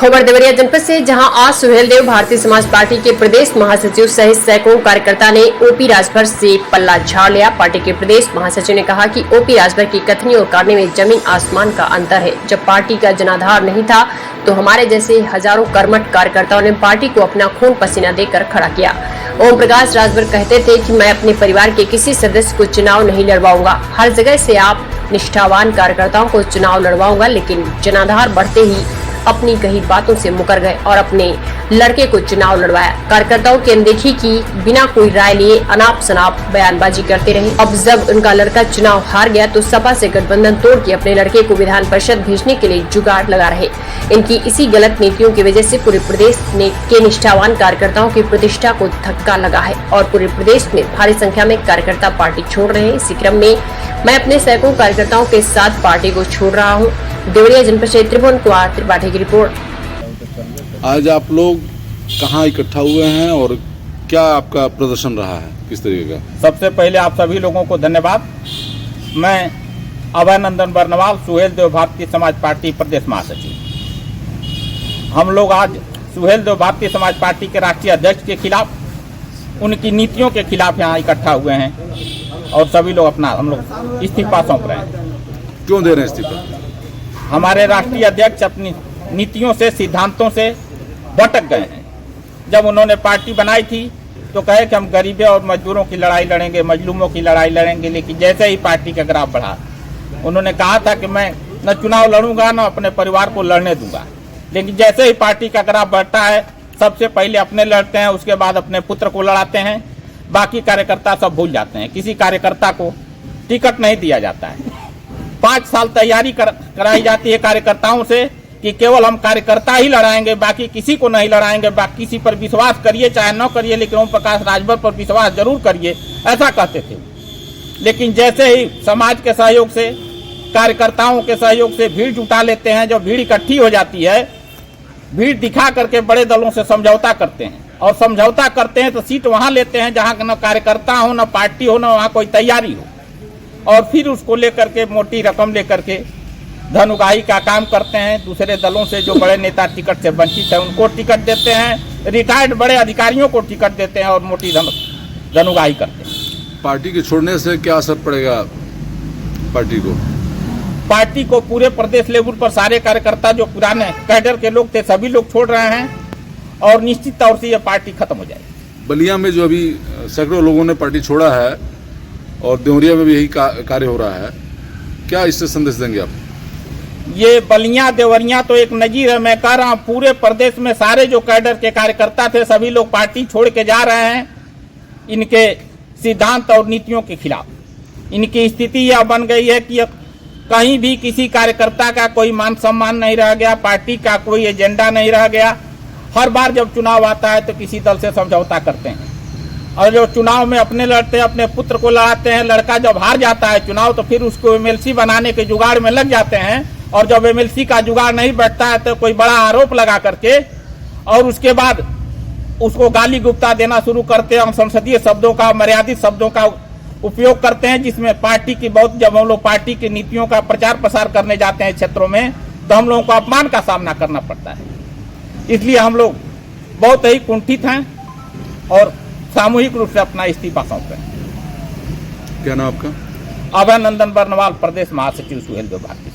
खबर देवरिया जनपद से, जहां आज सुहेल देव भारतीय समाज पार्टी के प्रदेश महासचिव सहित सैकड़ों कार्यकर्ता ने ओपी राजभर से पल्ला झाड़ लिया। पार्टी के प्रदेश महासचिव ने कहा कि ओपी राजभर की कथनी और करने में जमीन आसमान का अंतर है। जब पार्टी का जनाधार नहीं था तो हमारे जैसे हजारों कर्मठ कार्यकर्ताओं ने पार्टी को अपना खून पसीना देकर खड़ा किया। ओम प्रकाश राजभर कहते थे कि मैं अपने परिवार के किसी सदस्य को चुनाव नहीं लड़वाऊंगा, हर जगह से आप निष्ठावान कार्यकर्ताओं को चुनाव लड़वाऊंगा, लेकिन जनाधार बढ़ते ही अपनी कही बातों से मुकर गए और अपने लड़के को चुनाव लड़वाया। कार्यकर्ताओं की अनदेखी की, बिना कोई राय लिए अनाप शनाप बयानबाजी करते रहे। अब जब उनका लड़का चुनाव हार गया तो सपा से गठबंधन तोड़ के अपने लड़के को विधान परिषद भेजने के लिए जुगाड़ लगा रहे। इनकी इसी गलत नीतियों की वजह से पूरे प्रदेश के निष्ठावान कार्यकर्ताओं की प्रतिष्ठा को धक्का लगा है और पूरे प्रदेश में भारी संख्या में कार्यकर्ता पार्टी छोड़ रहे हैं। इसी क्रम में मैं अपने सैकड़ों कार्यकर्ताओं के साथ पार्टी को छोड़ रहा हूँ। देवरिया जनपद से त्रिभुवन कुमार त्रिपाठी की रिपोर्ट। आज आप लोग कहाँ इकट्ठा हुए हैं और क्या आपका प्रदर्शन रहा है, किस तरीके का? सबसे पहले आप सभी लोगों को धन्यवाद। मैं अभय नंदन बर्नवाल, सुहेल देव भारतीय समाज पार्टी प्रदेश महासचिव। हम लोग आज सुहेल देव भारतीय समाज पार्टी के राष्ट्रीय अध्यक्ष के खिलाफ, उनकी नीतियों के खिलाफ यहाँ इकट्ठा हुए हैं और सभी लोग हम लोग इस्तीफा सौंप रहे हैं। क्यों दे रहे हैं इस्तीफा? हमारे राष्ट्रीय अध्यक्ष अपनी नीतियों से, सिद्धांतों से भटक गए हैं। जब उन्होंने पार्टी बनाई थी तो कहे कि हम गरीबों और मजदूरों की लड़ाई लड़ेंगे, मजलूमों की लड़ाई लड़ेंगे, लेकिन जैसे ही पार्टी का ग्राफ बढ़ा, उन्होंने कहा था कि मैं न चुनाव लड़ूंगा न अपने परिवार को लड़ने दूंगा। लेकिन जैसे ही पार्टी का ग्राफ बढ़ता है, सबसे पहले अपने लड़ते हैं, उसके बाद अपने पुत्र को लड़ाते हैं, बाकी कार्यकर्ता सब भूल जाते हैं। किसी कार्यकर्ता को टिकट नहीं दिया जाता है। 5 साल तैयारी कराई जाती है कार्यकर्ताओं से कि केवल हम कार्यकर्ता ही लड़ाएंगे, बाकी किसी को नहीं लड़ाएंगे, बाकी किसी पर विश्वास करिए चाहे न करिए, लेकिन ओम प्रकाश राजभर पर विश्वास जरूर करिए, ऐसा कहते थे। लेकिन जैसे ही समाज के सहयोग से, कार्यकर्ताओं के सहयोग से भीड़ जुटा लेते हैं, जब भीड़ इकट्ठी हो जाती है, भीड़ दिखा करके बड़े दलों से समझौता करते हैं और समझौता करते हैं तो सीट वहां लेते हैं जहां न कार्यकर्ता हो, न पार्टी हो, न वहां कोई तैयारी हो, और फिर उसको लेकर के मोटी रकम लेकर के धन उगाही का काम करते हैं। दूसरे दलों से जो बड़े नेता टिकट से वंचित है उनको टिकट देते हैं, रिटायर्ड बड़े अधिकारियों को टिकट देते हैं और मोटी धन उगाही करते हैं। पार्टी के छोड़ने से क्या असर पड़ेगा पार्टी को? पार्टी को पूरे प्रदेश लेवल पर सारे कार्यकर्ता जो पुराने कैडर के लोग थे सभी लोग छोड़ रहे हैं और निश्चित तौर से यह पार्टी खत्म हो जाएगी। बलिया में जो अभी सैकड़ों लोगों ने पार्टी छोड़ा है और देवरिया में भी यही कार्य हो रहा है, क्या इससे संदेश देंगे आप? ये बलिया देवरिया तो एक नजीर है। मैं कह रहा हूँ पूरे प्रदेश में सारे जो कैडर के कार्यकर्ता थे सभी लोग पार्टी छोड़ के जा रहे हैं इनके सिद्धांत और नीतियों के खिलाफ। इनकी स्थिति यह बन गई है कि कहीं भी किसी कार्यकर्ता का कोई मान सम्मान नहीं रह गया, पार्टी का कोई एजेंडा नहीं रह गया। हर बार जब चुनाव आता है तो किसी दल से समझौता करते हैं और जो चुनाव में अपने लड़ते हैं, अपने पुत्र को लड़ाते हैं। लड़का जब हार जाता है चुनाव तो फिर उसको एमएलसी बनाने के जुगाड़ में लग जाते हैं और जब एमएलसी का जुगाड़ नहीं बैठता है तो कोई बड़ा आरोप लगा करके और उसके बाद उसको गाली गुप्ता देना शुरू करते हैं। संसदीय शब्दों का, मर्यादित शब्दों का उपयोग करते हैं, जिसमें पार्टी की बहुत, जब हम लोग पार्टी की नीतियों का प्रचार प्रसार करने जाते हैं क्षेत्रों में तो हम लोगों को अपमान का सामना करना पड़ता है। इसलिए हम लोग बहुत ही कुंठित हैं और सामूहिक रूप से अपना इस्तीफा सौंप रहे हैं। क्या नाम आपका? अभय नंदन बर्नवाल, प्रदेश महासचिव सुहेल देव भारती।